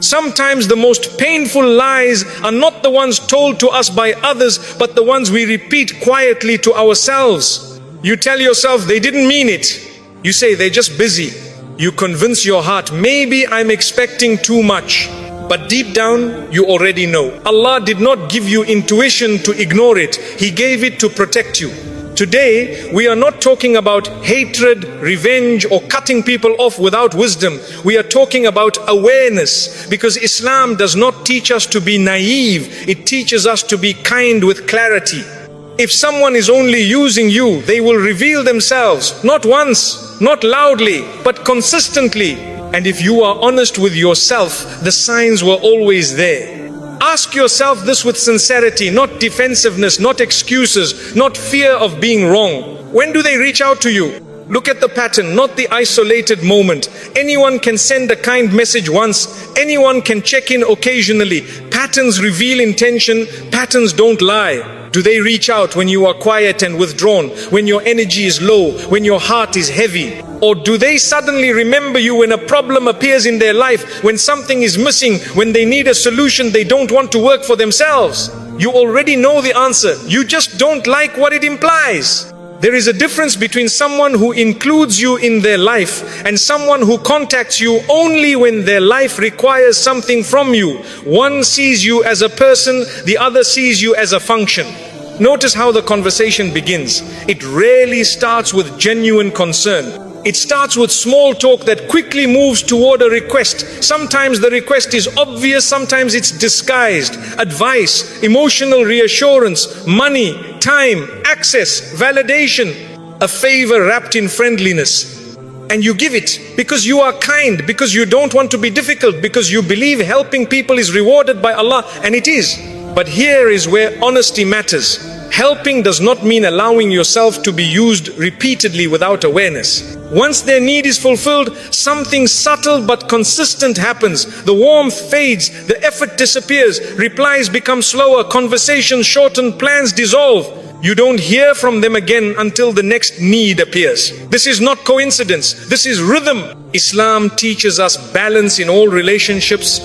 Sometimes the most painful lies are not the ones told to us by others, but the ones we repeat quietly to ourselves. You tell yourself they didn't mean it. You say they're just busy. You convince your heart, maybe I'm expecting too much. But deep down, you already know. Allah did not give you intuition to ignore it. He gave it to protect you. Today, we are not talking about hatred, revenge, or cutting people off without wisdom. We are talking about awareness, because Islam does not teach us to be naive. It teaches us to be kind with clarity. If someone is only using you, they will reveal themselves, not once, not loudly, but consistently. And if you are honest with yourself, the signs were always there. Ask yourself this with sincerity, not defensiveness, not excuses, not fear of being wrong. When do they reach out to you? Look at the pattern, not the isolated moment. Anyone can send a kind message once. Anyone can check in occasionally. Patterns reveal intention. Patterns don't lie. Do they reach out when you are quiet and withdrawn, when your energy is low, when your heart is heavy? Or do they suddenly remember you when a problem appears in their life, when something is missing, when they need a solution they don't want to work for themselves? You already know the answer. You just don't like what it implies. There is a difference between someone who includes you in their life and someone who contacts you only when their life requires something from you. One sees you as a person, the other sees you as a function. Notice how the conversation begins. It rarely starts with genuine concern. It starts with small talk that quickly moves toward a request. Sometimes the request is obvious, sometimes it's disguised. Advice, emotional reassurance, money, time, access, validation, a favor wrapped in friendliness. And you give it because you are kind, because you don't want to be difficult, because you believe helping people is rewarded by Allah, and it is. But here is where honesty matters. Helping does not mean allowing yourself to be used repeatedly without awareness. Once their need is fulfilled, something subtle but consistent happens. The warmth fades, the effort disappears, replies become slower, conversations shorten, plans dissolve. You don't hear from them again until the next need appears. This is not coincidence, this is rhythm. Islam teaches us balance in all relationships.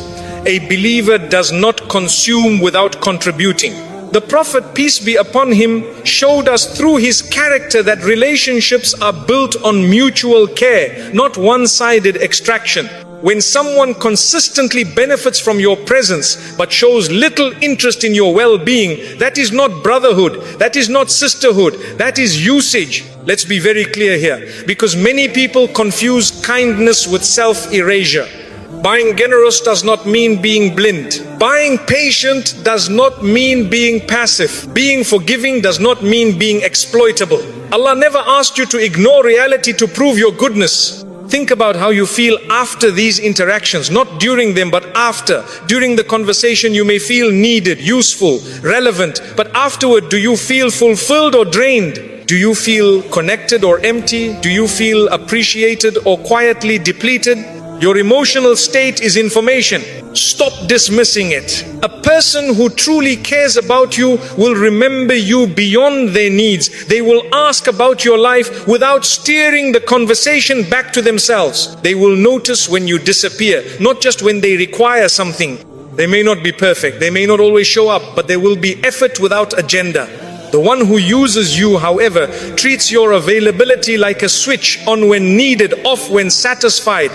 A believer does not consume without contributing. The Prophet, peace be upon him, showed us through his character that relationships are built on mutual care, not one-sided extraction. When someone consistently benefits from your presence but shows little interest in your well-being, that is not brotherhood, that is not sisterhood, that is usage. Let's be very clear here, because many people confuse kindness with self-erasure. Being generous does not mean being blind. Being patient does not mean being passive. Being forgiving does not mean being exploitable. Allah never asked you to ignore reality to prove your goodness. Think about how you feel after these interactions, not during them, but after. During the conversation, you may feel needed, useful, relevant, but afterward, do you feel fulfilled or drained? Do you feel connected or empty? Do you feel appreciated or quietly depleted? Your emotional state is information. Stop dismissing it. A person who truly cares about you will remember you beyond their needs. They will ask about your life without steering the conversation back to themselves. They will notice when you disappear, not just when they require something. They may not be perfect, they may not always show up, but there will be effort without agenda. The one who uses you, however, treats your availability like a switch, on when needed, off when satisfied.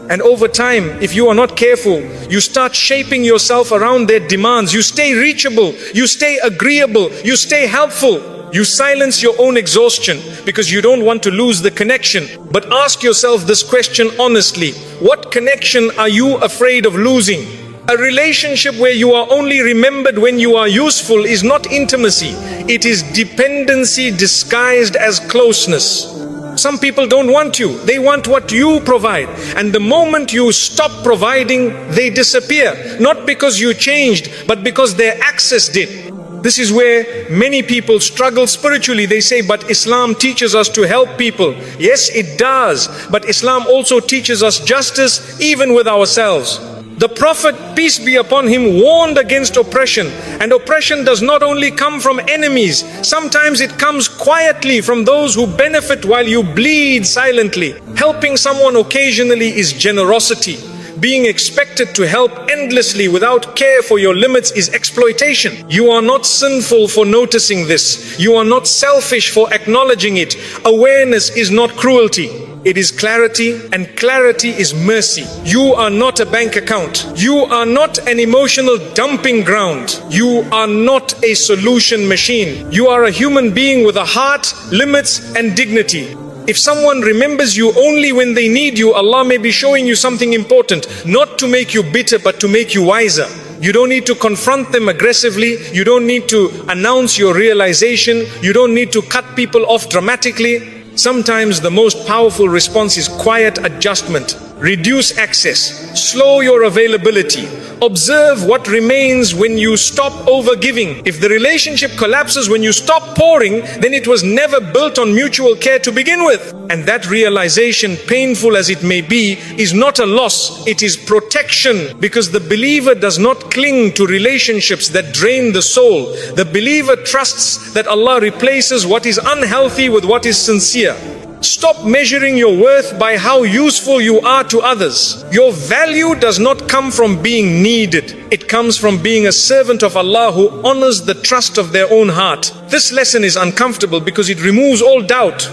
And over time, if you are not careful, you start shaping yourself around their demands. You stay reachable, you stay agreeable, you stay helpful. You silence your own exhaustion because you don't want to lose the connection. But ask yourself this question honestly. What connection are you afraid of losing? A relationship where you are only remembered when you are useful is not intimacy. It is dependency disguised as closeness. Some people don't want you, they want what you provide. And the moment you stop providing, they disappear. Not because you changed, but because their access did. This is where many people struggle spiritually. They say, but Islam teaches us to help people. Yes, it does. But Islam also teaches us justice even with ourselves. The Prophet, peace be upon him, warned against oppression. And oppression does not only come from enemies. Sometimes it comes quietly from those who benefit while you bleed silently. Helping someone occasionally is generosity. Being expected to help endlessly without care for your limits is exploitation. You are not sinful for noticing this. You are not selfish for acknowledging it. Awareness is not cruelty. It is clarity, and clarity is mercy. You are not a bank account. You are not an emotional dumping ground. You are not a solution machine. You are a human being with a heart, limits, and dignity. If someone remembers you only when they need you, Allah may be showing you something important, not to make you bitter, but to make you wiser. You don't need to confront them aggressively. You don't need to announce your realization. You don't need to cut people off dramatically. Sometimes the most powerful response is quiet adjustment. Reduce access. Slow your availability. Observe what remains when you stop overgiving. If the relationship collapses when you stop pouring, then it was never built on mutual care to begin with. And that realization, painful as it may be, is not a loss. It is protection, because the believer does not cling to relationships that drain the soul. The believer trusts that Allah replaces what is unhealthy with what is sincere. Stop measuring your worth by how useful you are to others. Your value does not come from being needed. It comes from being a servant of Allah who honors the trust of their own heart. This lesson is uncomfortable because it removes all doubt.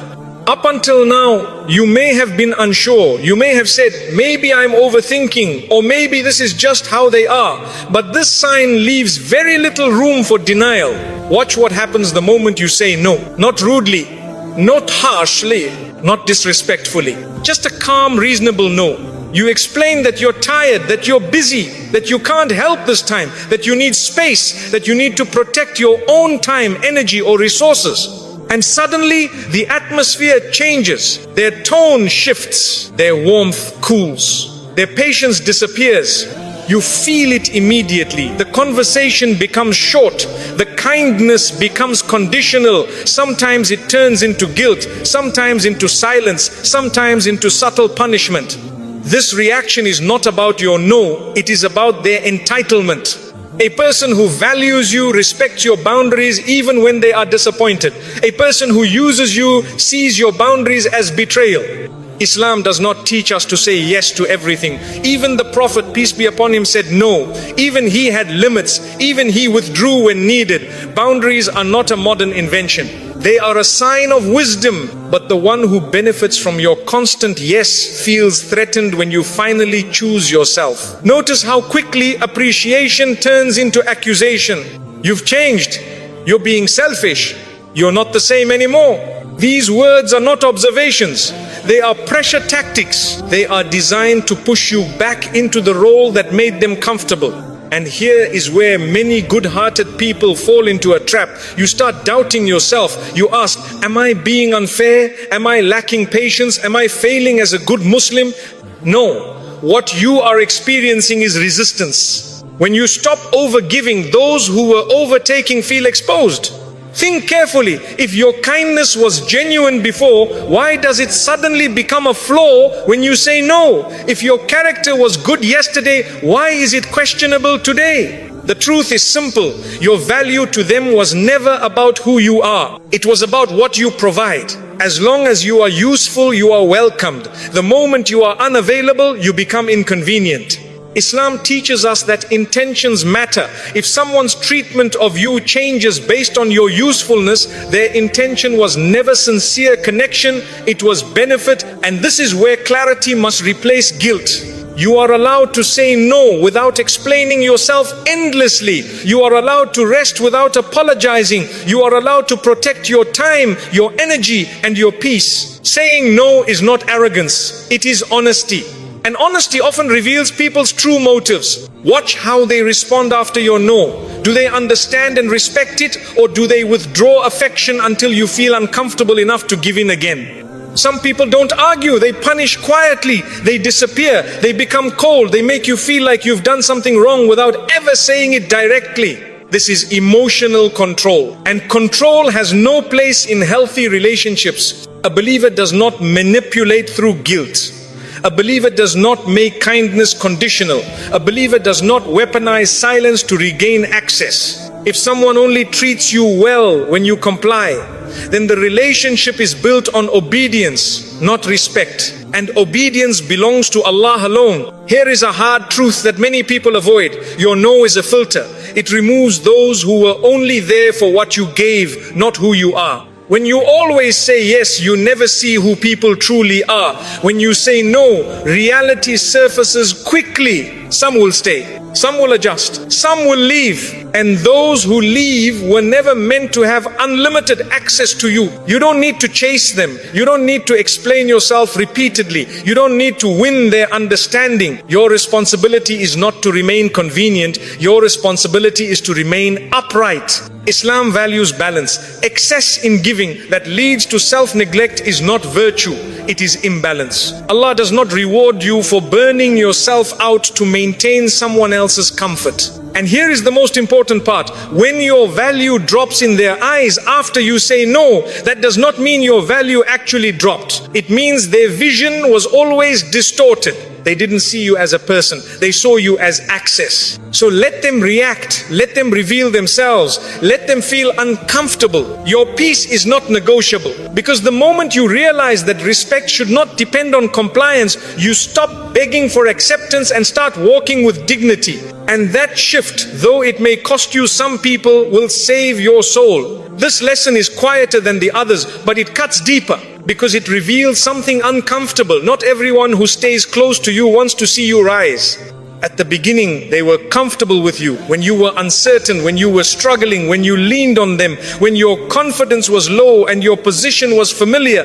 Up until now, you may have been unsure. You may have said, maybe I'm overthinking, or maybe this is just how they are. But this sign leaves very little room for denial. Watch what happens the moment you say no. Not rudely, not harshly, not disrespectfully. Just a calm, reasonable no. You explain that you're tired, that you're busy, that you can't help this time, that you need space, that you need to protect your own time, energy, or resources. And suddenly the atmosphere changes. Their tone shifts. Their warmth cools. Their patience disappears. You feel it immediately. The conversation becomes short. The kindness becomes conditional. Sometimes it turns into guilt, sometimes into silence, sometimes into subtle punishment. This reaction is not about your no, it is about their entitlement. A person who values you respects your boundaries even when they are disappointed. A person who uses you sees your boundaries as betrayal. Islam does not teach us to say yes to everything. Even the Prophet, peace be upon him, said no. Even he had limits. Even he withdrew when needed. Boundaries are not a modern invention. They are a sign of wisdom. But the one who benefits from your constant yes feels threatened when you finally choose yourself. Notice how quickly appreciation turns into accusation. You've changed. You're being selfish. You're not the same anymore. These words are not observations. They are pressure tactics. They are designed to push you back into the role that made them comfortable. And here is where many good-hearted people fall into a trap. You start doubting yourself. You ask, am I being unfair? Am I lacking patience? Am I failing as a good Muslim? No. What you are experiencing is resistance. When you stop overgiving, those who were overtaking feel exposed. Think carefully. If your kindness was genuine before, why does it suddenly become a flaw when you say no? If your character was good yesterday, why is it questionable today? The truth is simple. Your value to them was never about who you are. It was about what you provide. As long as you are useful, you are welcomed. The moment you are unavailable, you become inconvenient. Islam teaches us that intentions matter. If someone's treatment of you changes based on your usefulness, their intention was never sincere connection, it was benefit, and this is where clarity must replace guilt. You are allowed to say no without explaining yourself endlessly. You are allowed to rest without apologizing. You are allowed to protect your time, your energy, and your peace. Saying no is not arrogance, it is honesty. And honesty often reveals people's true motives. Watch how they respond after your no. Do they understand and respect it, or do they withdraw affection until you feel uncomfortable enough to give in again? Some people don't argue, they punish quietly, they disappear, they become cold, they make you feel like you've done something wrong without ever saying it directly. This is emotional control, and control has no place in healthy relationships. A believer does not manipulate through guilt. A believer does not make kindness conditional. A believer does not weaponize silence to regain access. If someone only treats you well when you comply, then the relationship is built on obedience, not respect. And obedience belongs to Allah alone. Here is a hard truth that many people avoid. Your no is a filter. It removes those who were only there for what you gave, not who you are. When you always say yes, you never see who people truly are. When you say no, reality surfaces quickly. Some will stay, some will adjust, some will leave. And those who leave were never meant to have unlimited access to you. You don't need to chase them. You don't need to explain yourself repeatedly. You don't need to win their understanding. Your responsibility is not to remain convenient. Your responsibility is to remain upright. Islam values balance. Excess in giving that leads to self-neglect is not virtue, it is imbalance. Allah does not reward you for burning yourself out to maintain someone else's comfort. And here is the most important part. When your value drops in their eyes after you say no, that does not mean your value actually dropped. It means their vision was always distorted. They didn't see you as a person. They saw you as access. So let them react. Let them reveal themselves. Let them feel uncomfortable. Your peace is not negotiable. Because the moment you realize that respect should not depend on compliance, you stop begging for acceptance and start walking with dignity. And that shift, though it may cost you some people, will save your soul. This lesson is quieter than the others, but it cuts deeper. Because it reveals something uncomfortable. Not everyone who stays close to you wants to see you rise. At the beginning, they were comfortable with you. When you were uncertain, when you were struggling, when you leaned on them, when your confidence was low and your position was familiar,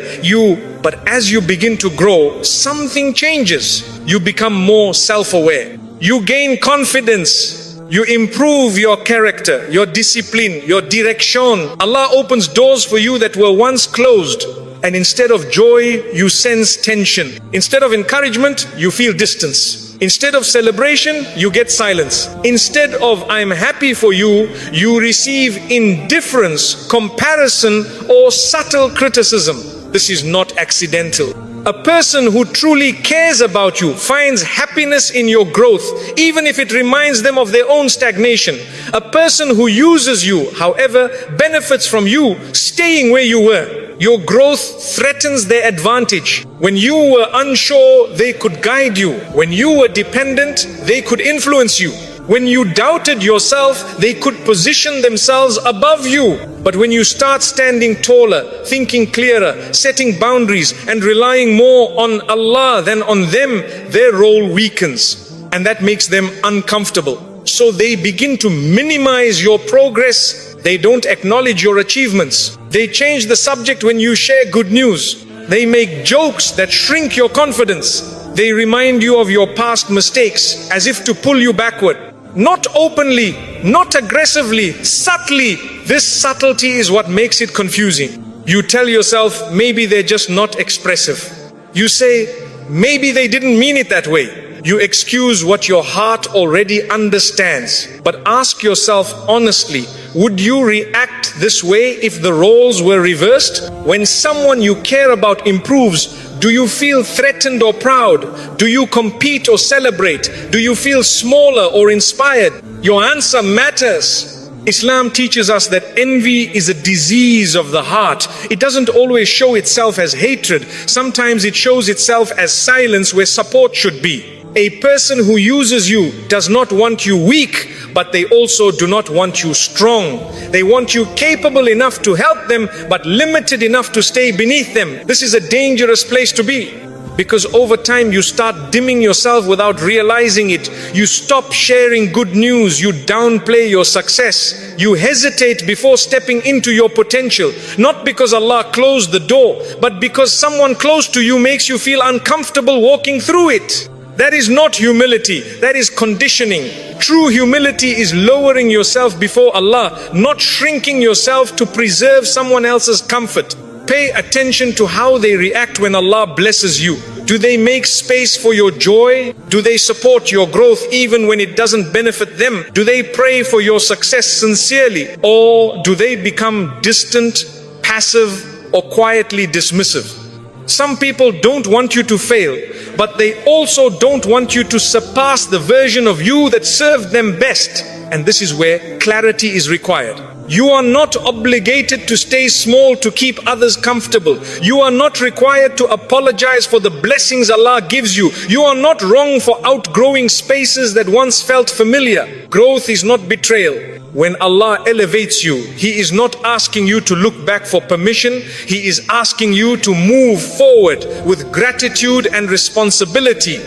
but as you begin to grow, something changes. You become more self-aware. You gain confidence. You improve your character, your discipline, your direction. Allah opens doors for you that were once closed. And instead of joy, you sense tension. Instead of encouragement, you feel distance. Instead of celebration, you get silence. Instead of I'm happy for you, you receive indifference, comparison, or subtle criticism. This is not accidental. A person who truly cares about you finds happiness in your growth, even if it reminds them of their own stagnation. A person who uses you, however, benefits from you staying where you were. Your growth threatens their advantage. When you were unsure, they could guide you. When you were dependent, they could influence you. When you doubted yourself, they could position themselves above you. But when you start standing taller, thinking clearer, setting boundaries, and relying more on Allah than on them, their role weakens. And that makes them uncomfortable. So they begin to minimize your progress. They don't acknowledge your achievements. They change the subject when you share good news. They make jokes that shrink your confidence. They remind you of your past mistakes as if to pull you backward. Not openly, not aggressively, subtly. This subtlety is what makes it confusing. You tell yourself, maybe they're just not expressive. You say, maybe they didn't mean it that way. You excuse what your heart already understands. But ask yourself honestly, would you react this way if the roles were reversed? When someone you care about improves, do you feel threatened or proud? Do you compete or celebrate? Do you feel smaller or inspired? Your answer matters. Islam teaches us that envy is a disease of the heart. It doesn't always show itself as hatred. Sometimes it shows itself as silence where support should be. A person who uses you does not want you weak, but they also do not want you strong. They want you capable enough to help them, but limited enough to stay beneath them. This is a dangerous place to be. Because over time you start dimming yourself without realizing it. You stop sharing good news. You downplay your success. You hesitate before stepping into your potential. Not because Allah closed the door, but because someone close to you makes you feel uncomfortable walking through it. That is not humility, that is conditioning. True humility is lowering yourself before Allah, not shrinking yourself to preserve someone else's comfort. Pay attention to how they react when Allah blesses you. Do they make space for your joy? Do they support your growth even when it doesn't benefit them? Do they pray for your success sincerely? Or do they become distant, passive, or quietly dismissive? Some people don't want you to fail, but they also don't want you to surpass the version of you that served them best. And this is where clarity is required. You are not obligated to stay small to keep others comfortable. You are not required to apologize for the blessings Allah gives you. You are not wrong for outgrowing spaces that once felt familiar. Growth is not betrayal. When Allah elevates you, He is not asking you to look back for permission. He is asking you to move forward with gratitude and responsibility.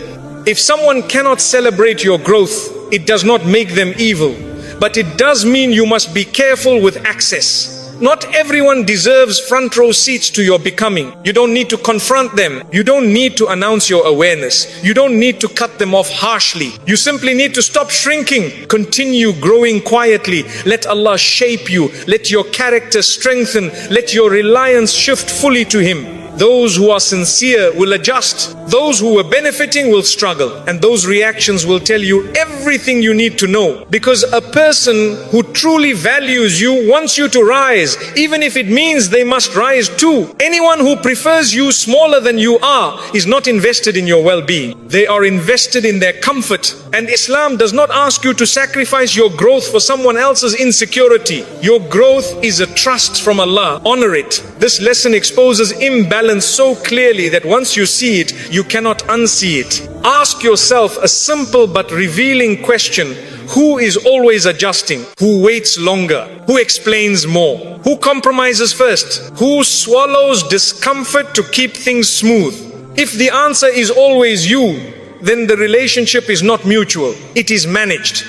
If someone cannot celebrate your growth, it does not make them evil. But it does mean you must be careful with access. Not everyone deserves front row seats to your becoming. You don't need to confront them. You don't need to announce your awareness. You don't need to cut them off harshly. You simply need to stop shrinking. Continue growing quietly. Let Allah shape you. Let your character strengthen. Let your reliance shift fully to Him. Those who are sincere will adjust. Those who are benefiting will struggle. And those reactions will tell you everything you need to know. Because a person who truly values you wants you to rise, even if it means they must rise too. Anyone who prefers you smaller than you are is not invested in your well-being. They are invested in their comfort. And Islam does not ask you to sacrifice your growth for someone else's insecurity. Your growth is a trust from Allah. Honor it. This lesson exposes imbalance so clearly that once you see it, you cannot unsee it. Ask yourself a simple but revealing question. Who is always adjusting? Who waits longer? Who explains more? Who compromises first? Who swallows discomfort to keep things smooth? If the answer is always you, then the relationship is not mutual. It is managed.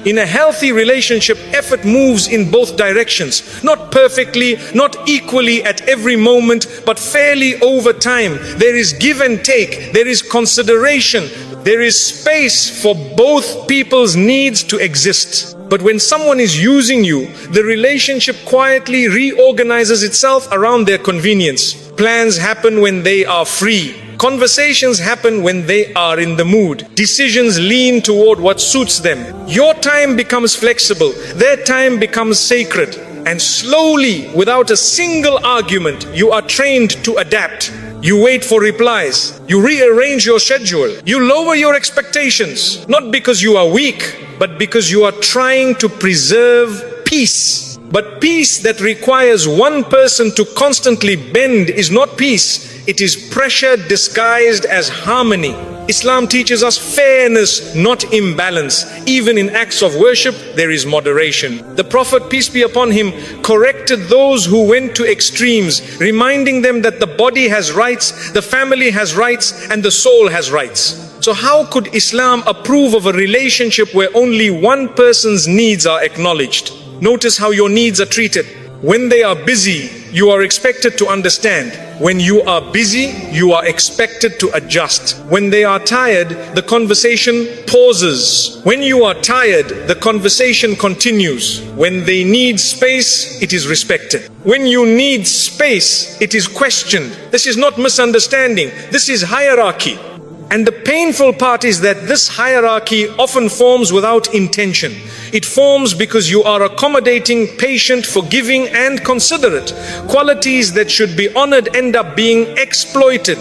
In a healthy relationship, effort moves in both directions. Not perfectly, not equally at every moment, but fairly over time. There is give and take. There is consideration. There is space for both people's needs to exist. But when someone is using you, the relationship quietly reorganizes itself around their convenience. Plans happen when they are free. Conversations happen when they are in the mood. Decisions lean toward what suits them. Your time becomes flexible. Their time becomes sacred. And slowly, without a single argument, you are trained to adapt. You wait for replies. You rearrange your schedule. You lower your expectations. Not because you are weak, but because you are trying to preserve peace. But peace that requires one person to constantly bend is not peace. It is pressure disguised as harmony. Islam teaches us fairness, not imbalance. Even in acts of worship, there is moderation. The Prophet, peace be upon him, corrected those who went to extremes, reminding them that the body has rights, the family has rights, and the soul has rights. So how could Islam approve of a relationship where only one person's needs are acknowledged? Notice how your needs are treated. When they are busy, you are expected to understand. When you are busy, you are expected to adjust. When they are tired, the conversation pauses. When you are tired, the conversation continues. When they need space, it is respected. When you need space, it is questioned. This is not misunderstanding. This is hierarchy. And the painful part is that this hierarchy often forms without intention. It forms because you are accommodating, patient, forgiving, and considerate. Qualities that should be honored end up being exploited.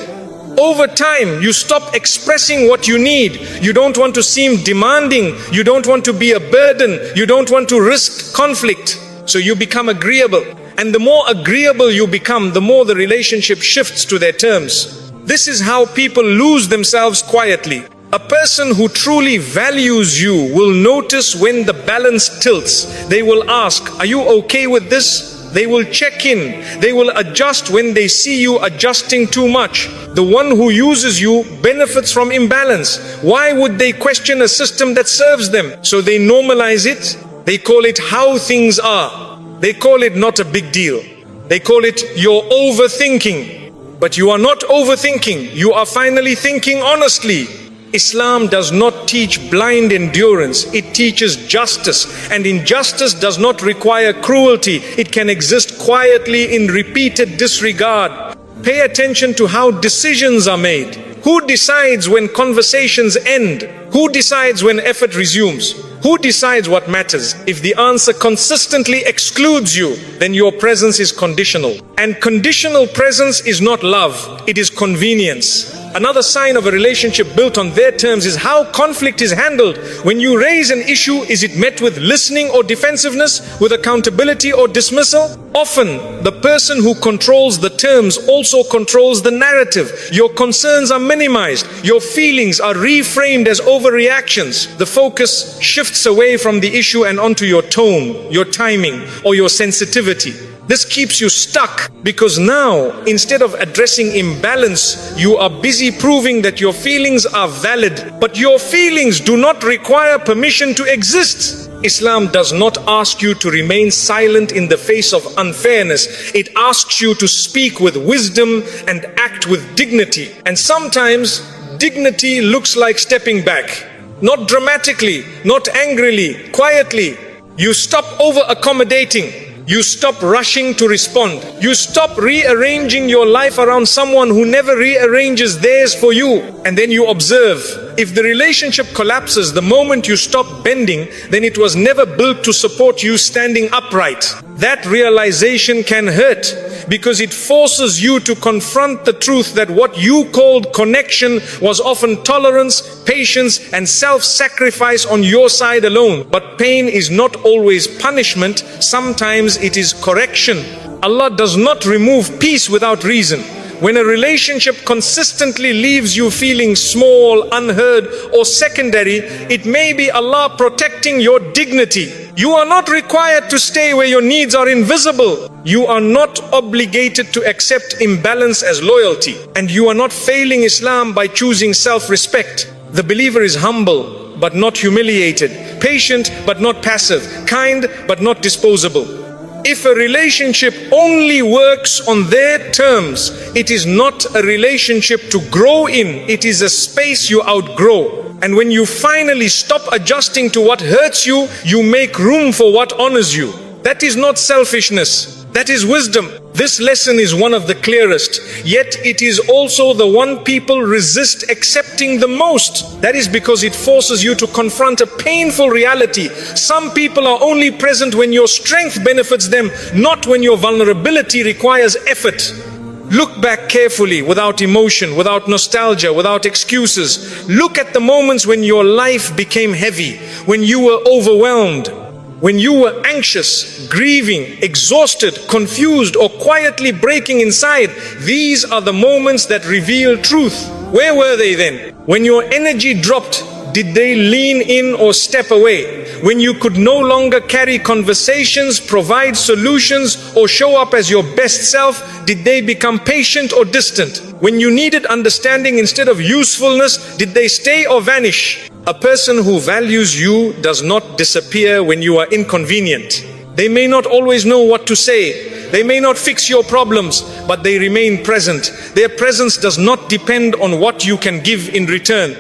Over time, you stop expressing what you need. You don't want to seem demanding. You don't want to be a burden. You don't want to risk conflict. So you become agreeable. And the more agreeable you become, the more the relationship shifts to their terms. This is how people lose themselves quietly. A person who truly values you will notice when the balance tilts. They will ask, "Are you okay with this?" They will check in. They will adjust when they see you adjusting too much. The one who uses you benefits from imbalance. Why would they question a system that serves them? So they normalize it. They call it how things are. They call it not a big deal. They call it you're overthinking. But you are not overthinking. You are finally thinking honestly. Islam does not teach blind endurance. It teaches justice. And injustice does not require cruelty. It can exist quietly in repeated disregard. Pay attention to how decisions are made. Who decides when conversations end? Who decides when effort resumes? Who decides what matters? If the answer consistently excludes you, then your presence is conditional. And conditional presence is not love, it is convenience. Another sign of a relationship built on their terms is how conflict is handled. When you raise an issue, is it met with listening or defensiveness, with accountability or dismissal? Often, the person who controls the terms also controls the narrative. Your concerns are minimized. Your feelings are reframed as overreactions. The focus shifts away from the issue and onto your tone, your timing, or your sensitivity. This keeps you stuck because now, instead of addressing imbalance, you are busy proving that your feelings are valid. But your feelings do not require permission to exist. Islam does not ask you to remain silent in the face of unfairness. It asks you to speak with wisdom and act with dignity. And sometimes, dignity looks like stepping back. Not dramatically, not angrily, quietly. You stop over-accommodating. You stop rushing to respond. You stop rearranging your life around someone who never rearranges theirs for you. And then you observe. If the relationship collapses the moment you stop bending, then it was never built to support you standing upright. That realization can hurt because it forces you to confront the truth that what you called connection was often tolerance, patience, and self-sacrifice on your side alone. But pain is not always punishment. Sometimes it is correction. Allah does not remove peace without reason. When a relationship consistently leaves you feeling small, unheard, or secondary, it may be Allah protecting your dignity. You are not required to stay where your needs are invisible. You are not obligated to accept imbalance as loyalty. And you are not failing Islam by choosing self-respect. The believer is humble, but not humiliated. Patient, but not passive. Kind, but not disposable. If a relationship only works on their terms, it is not a relationship to grow in. It is a space you outgrow. And when you finally stop adjusting to what hurts you, you make room for what honors you. That is not selfishness. That is wisdom. This lesson is one of the clearest, yet it is also the one people resist accepting the most. That is because it forces you to confront a painful reality. Some people are only present when your strength benefits them, not when your vulnerability requires effort. Look back carefully, without emotion, without nostalgia, without excuses. Look at the moments when your life became heavy, when you were overwhelmed, when you were anxious, grieving, exhausted, confused, or quietly breaking inside. These are the moments that reveal truth. Where were they then? When your energy dropped, did they lean in or step away? When you could no longer carry conversations, provide solutions, or show up as your best self, did they become patient or distant? When you needed understanding instead of usefulness, did they stay or vanish? A person who values you does not disappear when you are inconvenient. They may not always know what to say. They may not fix your problems, but they remain present. Their presence does not depend on what you can give in return.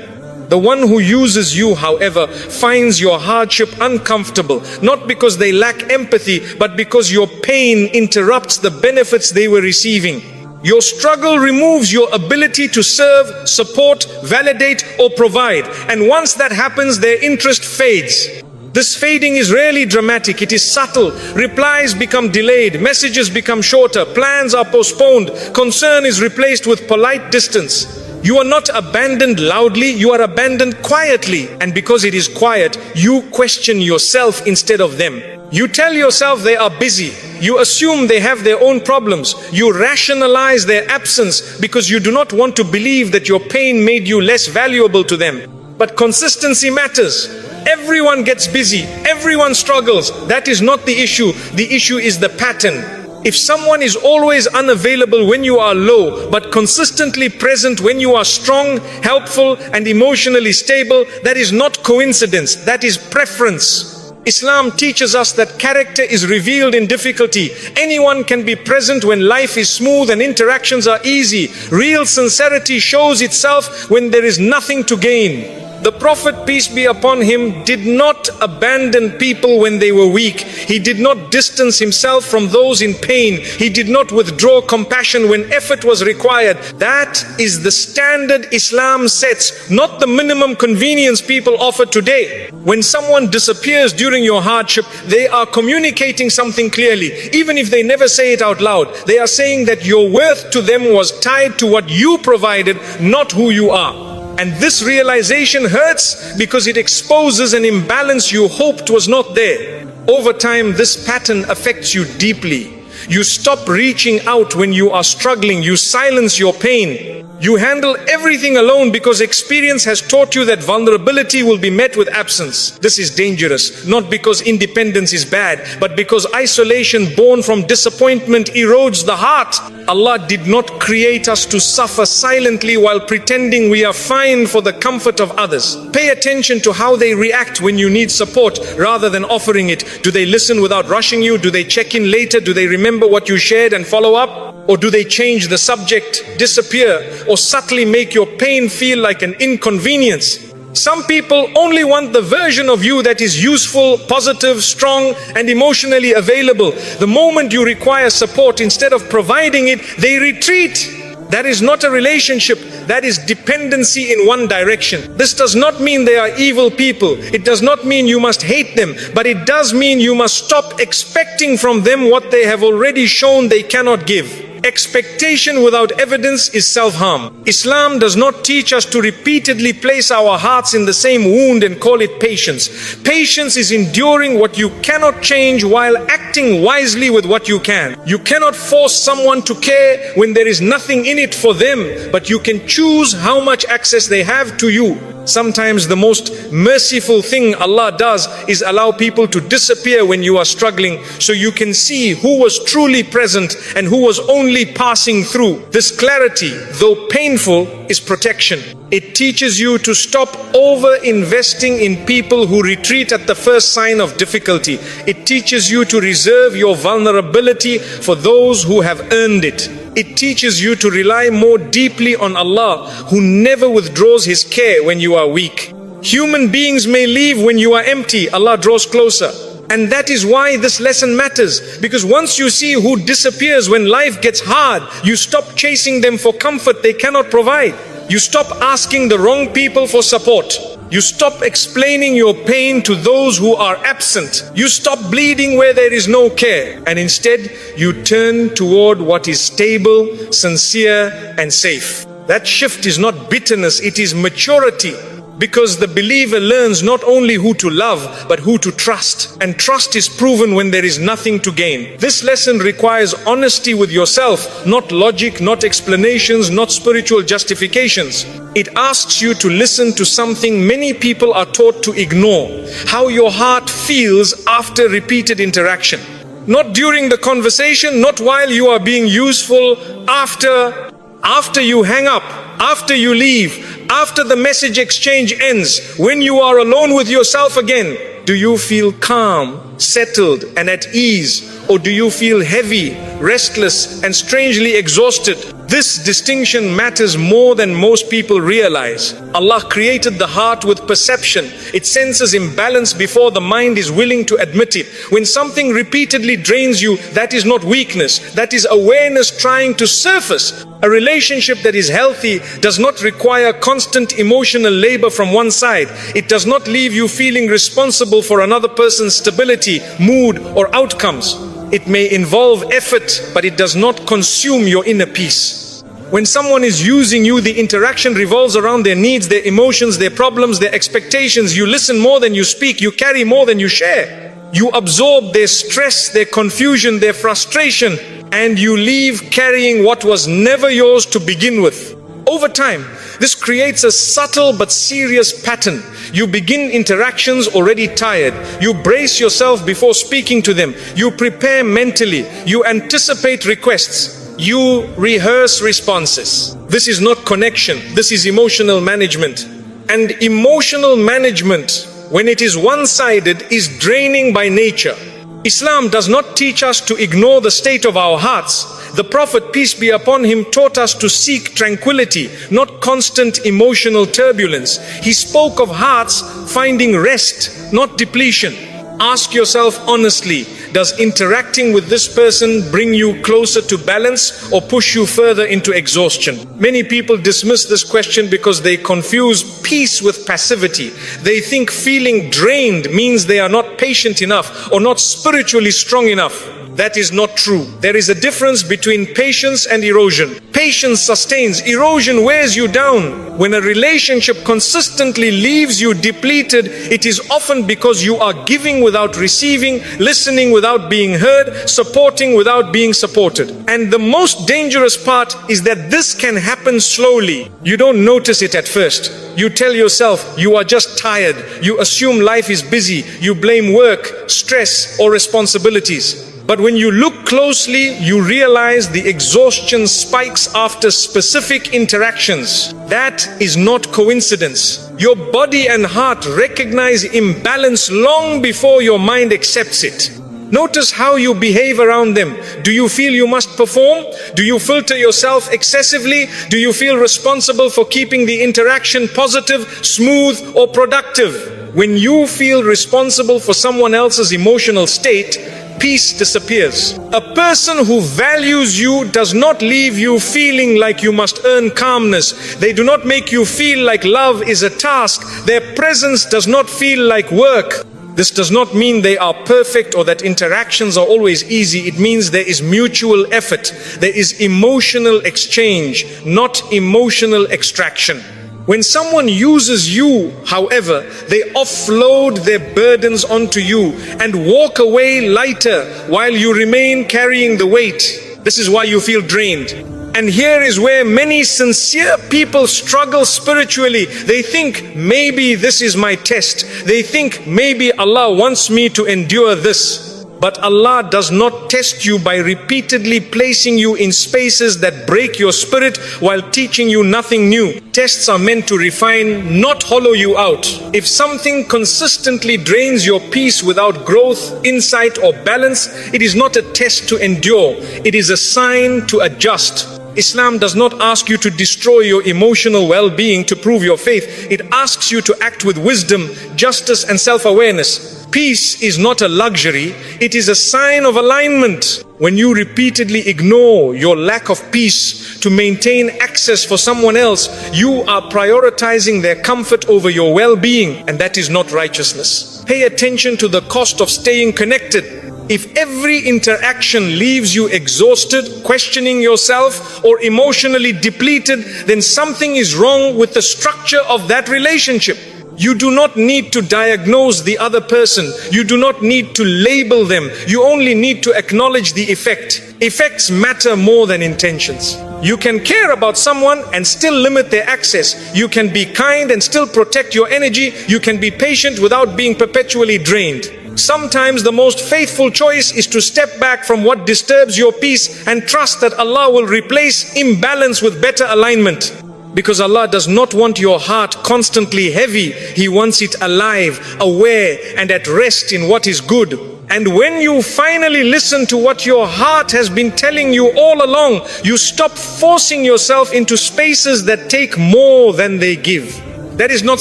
The one who uses you, however, finds your hardship uncomfortable, not because they lack empathy, but because your pain interrupts the benefits they were receiving. Your struggle removes your ability to serve, support, validate, or provide. And once that happens, their interest fades. This fading is rarely dramatic, it is subtle. Replies become delayed, messages become shorter, plans are postponed, concern is replaced with polite distance. You are not abandoned loudly, you are abandoned quietly. And because it is quiet, you question yourself instead of them. You tell yourself they are busy. You assume they have their own problems. You rationalize their absence because you do not want to believe that your pain made you less valuable to them. But consistency matters. Everyone gets busy. Everyone struggles. That is not the issue. The issue is the pattern. If someone is always unavailable when you are low, but consistently present when you are strong, helpful, and emotionally stable, that is not coincidence. That is preference. Islam teaches us that character is revealed in difficulty. Anyone can be present when life is smooth and interactions are easy. Real sincerity shows itself when there is nothing to gain. The Prophet, peace be upon him, did not abandon people when they were weak. He did not distance himself from those in pain. He did not withdraw compassion when effort was required. That is the standard Islam sets, not the minimum convenience people offer today. When someone disappears during your hardship, they are communicating something clearly. Even if they never say it out loud, they are saying that your worth to them was tied to what you provided, not who you are. And this realization hurts because it exposes an imbalance you hoped was not there. Over time, this pattern affects you deeply. You stop reaching out when you are struggling. You silence your pain. You handle everything alone because experience has taught you that vulnerability will be met with absence. This is dangerous, not because independence is bad, but because isolation born from disappointment erodes the heart. Allah did not create us to suffer silently while pretending we are fine for the comfort of others. Pay attention to how they react when you need support rather than offering it. Do they listen without rushing you? Do they check in later? Do they remember what you shared and follow up? Or do they change the subject, disappear, or subtly make your pain feel like an inconvenience? Some people only want the version of you that is useful, positive, strong, and emotionally available. The moment you require support, instead of providing it, they retreat. That is not a relationship. That is dependency in one direction. This does not mean they are evil people. It does not mean you must hate them. But it does mean you must stop expecting from them what they have already shown they cannot give. Expectation without evidence is self-harm. Islam does not teach us to repeatedly place our hearts in the same wound and call it patience. Patience is enduring what you cannot change while acting wisely with what you can. You cannot force someone to care when there is nothing in it for them, but you can choose how much access they have to you. Sometimes the most merciful thing Allah does is allow people to disappear when you are struggling, so you can see who was truly present and who was only passing through. This clarity, though painful, is protection. It teaches you to stop over-investing in people who retreat at the first sign of difficulty. It teaches you to reserve your vulnerability for those who have earned it. It teaches you to rely more deeply on Allah, who never withdraws His care when you are weak. Human beings may leave when you are empty. Allah draws closer. And that is why this lesson matters. Because once you see who disappears when life gets hard, you stop chasing them for comfort they cannot provide. You stop asking the wrong people for support. You stop explaining your pain to those who are absent. You stop bleeding where there is no care. And instead, you turn toward what is stable, sincere, and safe. That shift is not bitterness, it is maturity. Because the believer learns not only who to love, but who to trust. And trust is proven when there is nothing to gain. This lesson requires honesty with yourself, not logic, not explanations, not spiritual justifications. It asks you to listen to something many people are taught to ignore: how your heart feels after repeated interaction. Not during the conversation, not while you are being useful, after you hang up, after you leave, after the message exchange ends, when you are alone with yourself again. Do you feel calm, settled, and at ease? Or do you feel heavy, restless, and strangely exhausted? This distinction matters more than most people realize. Allah created the heart with perception. It senses imbalance before the mind is willing to admit it. When something repeatedly drains you, that is not weakness. That is awareness trying to surface. A relationship that is healthy does not require constant emotional labor from one side. It does not leave you feeling responsible for another person's stability, mood, or outcomes. It may involve effort, but it does not consume your inner peace. When someone is using you, the interaction revolves around their needs, their emotions, their problems, their expectations. You listen more than you speak. You carry more than you share. You absorb their stress, their confusion, their frustration, and you leave carrying what was never yours to begin with. Over time, this creates a subtle but serious pattern. You begin interactions already tired. You brace yourself before speaking to them. You prepare mentally. You anticipate requests. You rehearse responses. This is not connection. This is emotional management. And emotional management, when it is one-sided, is draining by nature. Islam does not teach us to ignore the state of our hearts. The Prophet, peace be upon him, taught us to seek tranquility, not constant emotional turbulence. He spoke of hearts finding rest, not depletion. Ask yourself honestly, does interacting with this person bring you closer to balance or push you further into exhaustion? Many people dismiss this question because they confuse peace with passivity. They think feeling drained means they are not patient enough or not spiritually strong enough. That is not true. There is a difference between patience and erosion. Patience sustains, erosion wears you down. When a relationship consistently leaves you depleted, it is often because you are giving without receiving, listening without being heard, supporting without being supported. And the most dangerous part is that this can happen slowly. You don't notice it at first. You tell yourself you are just tired. You assume life is busy. You blame work, stress, or responsibilities. But when you look closely, you realize the exhaustion spikes after specific interactions. That is not coincidence. Your body and heart recognize imbalance long before your mind accepts it. Notice how you behave around them. Do you feel you must perform? Do you filter yourself excessively? Do you feel responsible for keeping the interaction positive, smooth, or productive? When you feel responsible for someone else's emotional state, peace disappears. A person who values you does not leave you feeling like you must earn calmness. They do not make you feel like love is a task. Their presence does not feel like work. This does not mean they are perfect or that interactions are always easy. It means there is mutual effort. There is emotional exchange, not emotional extraction. When someone uses you, however, they offload their burdens onto you and walk away lighter while you remain carrying the weight. This is why you feel drained. And here is where many sincere people struggle spiritually. They think maybe this is my test. They think maybe Allah wants me to endure this. But Allah does not test you by repeatedly placing you in spaces that break your spirit while teaching you nothing new. Tests are meant to refine, not hollow you out. If something consistently drains your peace without growth, insight, or balance, it is not a test to endure. It is a sign to adjust. Islam does not ask you to destroy your emotional well-being to prove your faith. It asks you to act with wisdom, justice, and self-awareness. Peace is not a luxury, it is a sign of alignment. When you repeatedly ignore your lack of peace to maintain access for someone else, you are prioritizing their comfort over your well-being, and that is not righteousness. Pay attention to the cost of staying connected. If every interaction leaves you exhausted, questioning yourself, or emotionally depleted, then something is wrong with the structure of that relationship. You do not need to diagnose the other person. You do not need to label them. You only need to acknowledge the effect. Effects matter more than intentions. You can care about someone and still limit their access. You can be kind and still protect your energy. You can be patient without being perpetually drained. Sometimes the most faithful choice is to step back from what disturbs your peace and trust that Allah will replace imbalance with better alignment. Because Allah does not want your heart constantly heavy. He wants it alive, aware, and at rest in what is good. And when you finally listen to what your heart has been telling you all along, you stop forcing yourself into spaces that take more than they give. That is not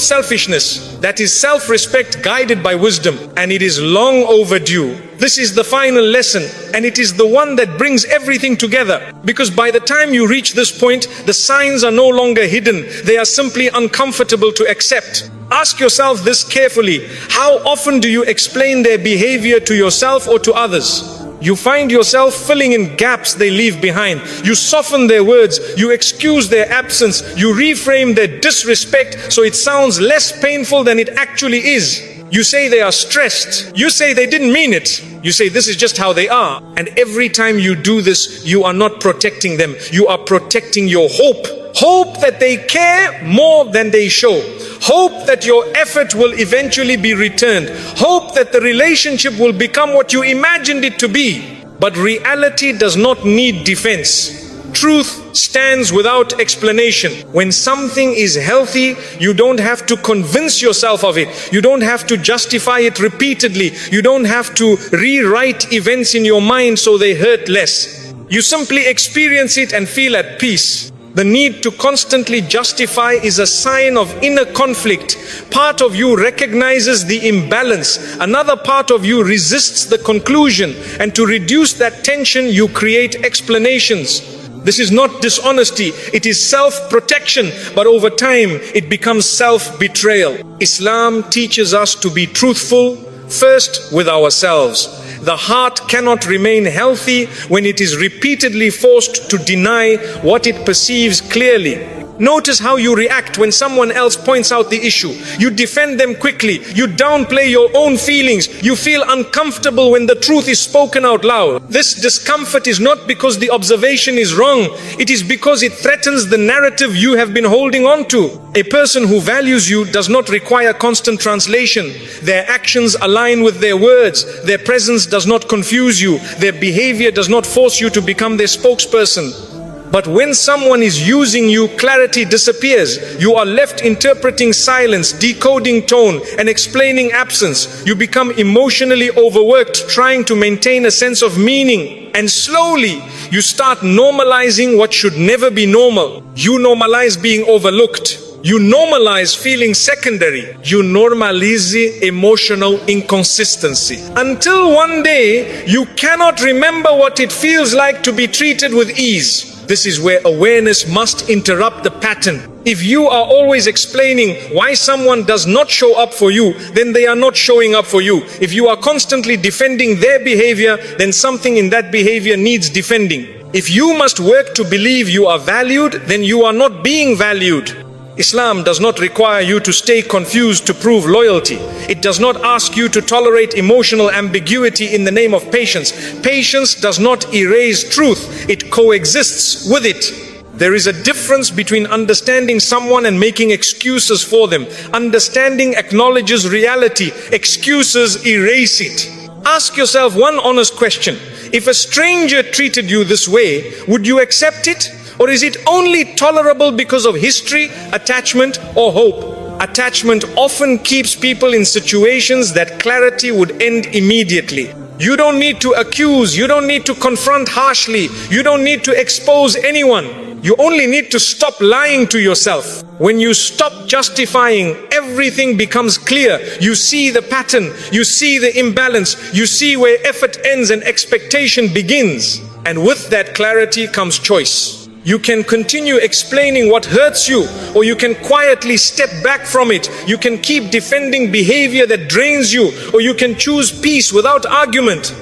selfishness. That is self-respect guided by wisdom, and it is long overdue. This is the final lesson, and it is the one that brings everything together. Because by the time you reach this point, the signs are no longer hidden. They are simply uncomfortable to accept. Ask yourself this carefully. How often do you explain their behavior to yourself or to others? You find yourself filling in gaps they leave behind. You soften their words. You excuse their absence. You reframe their disrespect so it sounds less painful than it actually is. You say they are stressed. You say they didn't mean it. You say this is just how they are. And every time you do this, you are not protecting them. You are protecting your hope. Hope that they care more than they show. Hope that your effort will eventually be returned. Hope that the relationship will become what you imagined it to be. But reality does not need defense. Truth stands without explanation. When something is healthy, you don't have to convince yourself of it. You don't have to justify it repeatedly. You don't have to rewrite events in your mind so they hurt less. You simply experience it and feel at peace. The need to constantly justify is a sign of inner conflict. Part of you recognizes the imbalance. Another part of you resists the conclusion. And to reduce that tension, you create explanations. This is not dishonesty, it is self-protection, but over time it becomes self-betrayal. Islam teaches us to be truthful, first with ourselves. The heart cannot remain healthy when it is repeatedly forced to deny what it perceives clearly. Notice how you react when someone else points out the issue. You defend them quickly. You downplay your own feelings. You feel uncomfortable when the truth is spoken out loud. This discomfort is not because the observation is wrong. It is because it threatens the narrative you have been holding on to. A person who values you does not require constant translation. Their actions align with their words. Their presence does not confuse you. Their behavior does not force you to become their spokesperson. But when someone is using you, clarity disappears. You are left interpreting silence, decoding tone, and explaining absence. You become emotionally overworked, trying to maintain a sense of meaning. And slowly, you start normalizing what should never be normal. You normalize being overlooked. You normalize feeling secondary. You normalize emotional inconsistency. Until one day, you cannot remember what it feels like to be treated with ease. This is where awareness must interrupt the pattern. If you are always explaining why someone does not show up for you, then they are not showing up for you. If you are constantly defending their behavior, then something in that behavior needs defending. If you must work to believe you are valued, then you are not being valued. Islam does not require you to stay confused to prove loyalty. It does not ask you to tolerate emotional ambiguity in the name of patience. Patience does not erase truth. It coexists with it. There is a difference between understanding someone and making excuses for them. Understanding acknowledges reality. Excuses erase it. Ask yourself one honest question. If a stranger treated you this way, would you accept it? Or is it only tolerable because of history, attachment, or hope? Attachment often keeps people in situations that clarity would end immediately. You don't need to accuse, you don't need to confront harshly, you don't need to expose anyone. You only need to stop lying to yourself. When you stop justifying, everything becomes clear. You see the pattern, you see the imbalance, you see where effort ends and expectation begins. And with that clarity comes choice. You can continue explaining what hurts you, or you can quietly step back from it. You can keep defending behavior that drains you, or you can choose peace without argument.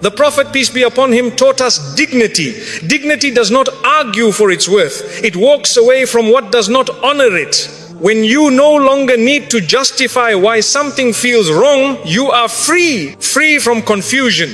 The Prophet, peace be upon him, taught us dignity. Dignity does not argue for its worth. It walks away from what does not honor it. When you no longer need to justify why something feels wrong, you are free. Free from confusion,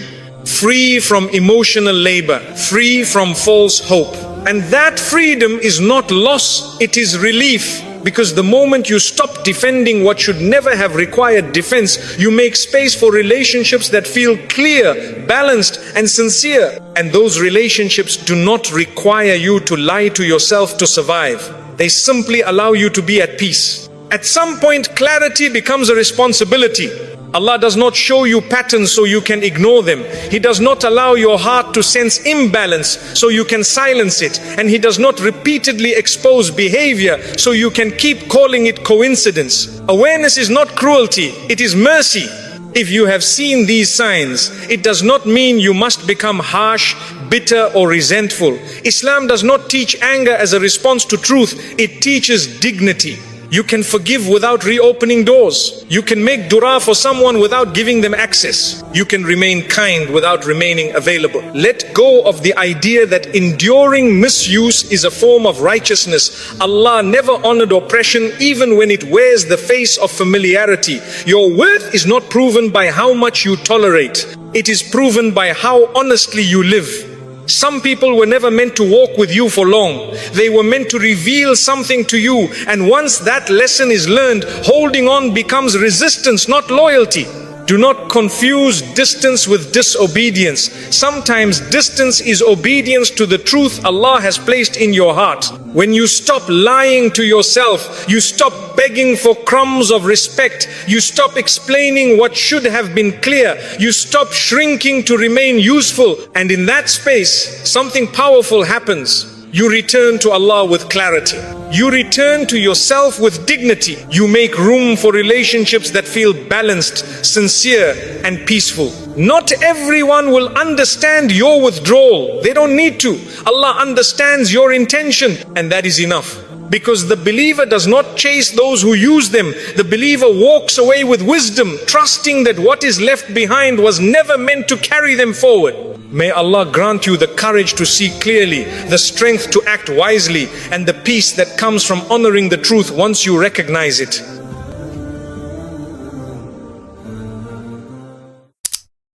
free from emotional labor, free from false hope. And that freedom is not loss, it is relief. Because the moment you stop defending what should never have required defense, you make space for relationships that feel clear, balanced, and sincere. And those relationships do not require you to lie to yourself to survive. They simply allow you to be at peace. At some point, clarity becomes a responsibility. Allah does not show you patterns so you can ignore them. He does not allow your heart to sense imbalance so you can silence it. And He does not repeatedly expose behavior so you can keep calling it coincidence. Awareness is not cruelty, it is mercy. If you have seen these signs, it does not mean you must become harsh, bitter, or resentful. Islam does not teach anger as a response to truth, it teaches dignity. You can forgive without reopening doors. You can make dua for someone without giving them access. You can remain kind without remaining available. Let go of the idea that enduring misuse is a form of righteousness. Allah never honored oppression even when it wears the face of familiarity. Your worth is not proven by how much you tolerate. It is proven by how honestly you live. Some people were never meant to walk with you for long. They were meant to reveal something to you. And once that lesson is learned, holding on becomes resistance, not loyalty. Do not confuse distance with disobedience. Sometimes distance is obedience to the truth Allah has placed in your heart. When you stop lying to yourself, you stop begging for crumbs of respect, you stop explaining what should have been clear, you stop shrinking to remain useful, and in that space, something powerful happens. You return to Allah with clarity. You return to yourself with dignity. You make room for relationships that feel balanced, sincere, and peaceful. Not everyone will understand your withdrawal. They don't need to. Allah understands your intention, and that is enough. Because the believer does not chase those who use them. The believer walks away with wisdom, trusting that what is left behind was never meant to carry them forward. May Allah grant you the courage to see clearly, the strength to act wisely, and the peace that comes from honoring the truth once you recognize it.